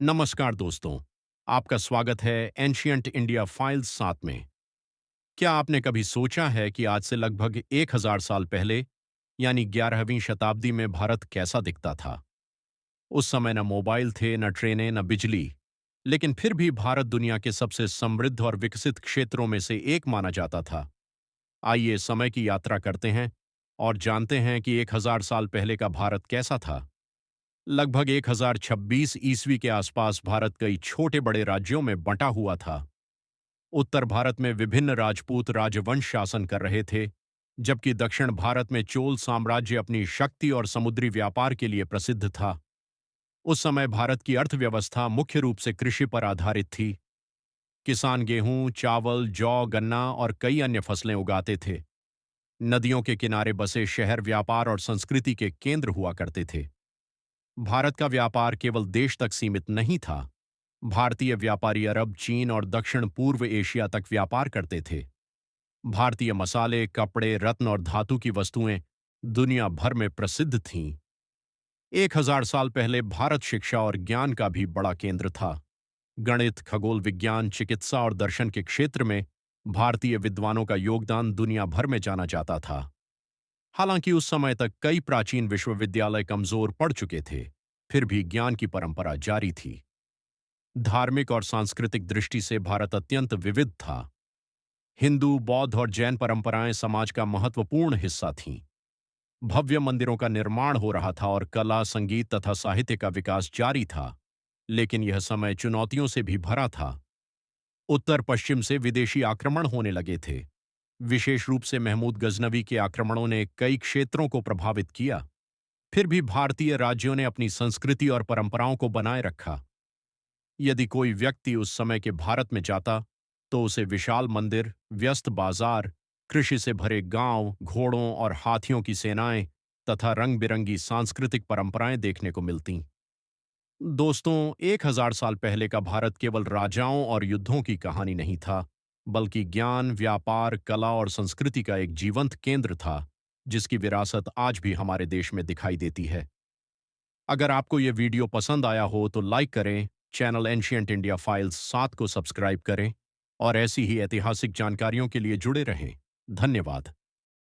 नमस्कार दोस्तों, आपका स्वागत है एंशियंट इंडिया फाइल्स 7 में। क्या आपने कभी सोचा है कि आज से लगभग 1000 साल पहले यानी 11वीं शताब्दी में भारत कैसा दिखता था? उस समय न मोबाइल थे, न ट्रेनें, न बिजली, लेकिन फिर भी भारत दुनिया के सबसे समृद्ध और विकसित क्षेत्रों में से एक माना जाता था। आइए समय की यात्रा करते हैं और जानते हैं कि 1000 साल पहले का भारत कैसा था। लगभग 1026 ईस्वी के आसपास भारत कई छोटे बड़े राज्यों में बंटा हुआ था। उत्तर भारत में विभिन्न राजपूत राजवंश शासन कर रहे थे, जबकि दक्षिण भारत में चोल साम्राज्य अपनी शक्ति और समुद्री व्यापार के लिए प्रसिद्ध था। उस समय भारत की अर्थव्यवस्था मुख्य रूप से कृषि पर आधारित थी। किसान गेहूं, चावल, जौ, गन्ना और कई अन्य फसलें उगाते थे। नदियों के किनारे बसे शहर व्यापार और संस्कृति के केंद्र हुआ करते थे। भारत का व्यापार केवल देश तक सीमित नहीं था। भारतीय व्यापारी अरब, चीन और दक्षिण पूर्व एशिया तक व्यापार करते थे। भारतीय मसाले, कपड़े, रत्न और धातु की वस्तुएं दुनिया भर में प्रसिद्ध थीं। 1000 साल पहले भारत शिक्षा और ज्ञान का भी बड़ा केंद्र था। गणित, खगोल विज्ञान, चिकित्सा और दर्शन के क्षेत्र में भारतीय विद्वानों का योगदान दुनिया भर में जाना जाता था। हालांकि उस समय तक कई प्राचीन विश्वविद्यालय कमजोर पड़ चुके थे, फिर भी ज्ञान की परंपरा जारी थी। धार्मिक और सांस्कृतिक दृष्टि से भारत अत्यंत विविध था। हिंदू, बौद्ध और जैन परंपराएं समाज का महत्वपूर्ण हिस्सा थीं। भव्य मंदिरों का निर्माण हो रहा था और कला, संगीत तथा साहित्य का विकास जारी था। लेकिन यह समय चुनौतियों से भी भरा था। उत्तर पश्चिम से विदेशी आक्रमण होने लगे थे। विशेष रूप से महमूद गजनवी के आक्रमणों ने कई क्षेत्रों को प्रभावित किया। फिर भी भारतीय राज्यों ने अपनी संस्कृति और परंपराओं को बनाए रखा। यदि कोई व्यक्ति उस समय के भारत में जाता, तो उसे विशाल मंदिर, व्यस्त बाजार, कृषि से भरे गांव, घोड़ों और हाथियों की सेनाएं तथा रंग बिरंगी सांस्कृतिक परंपराएं देखने को मिलतीं। दोस्तों, 1000 साल पहले का भारत केवल राजाओं और युद्धों की कहानी नहीं था, बल्कि ज्ञान, व्यापार, कला और संस्कृति का एक जीवंत केंद्र था, जिसकी विरासत आज भी हमारे देश में दिखाई देती है। अगर आपको ये वीडियो पसंद आया हो तो लाइक करें, चैनल एंशियंट इंडिया फाइल्स 7 को सब्सक्राइब करें और ऐसी ही ऐतिहासिक जानकारियों के लिए जुड़े रहें। धन्यवाद।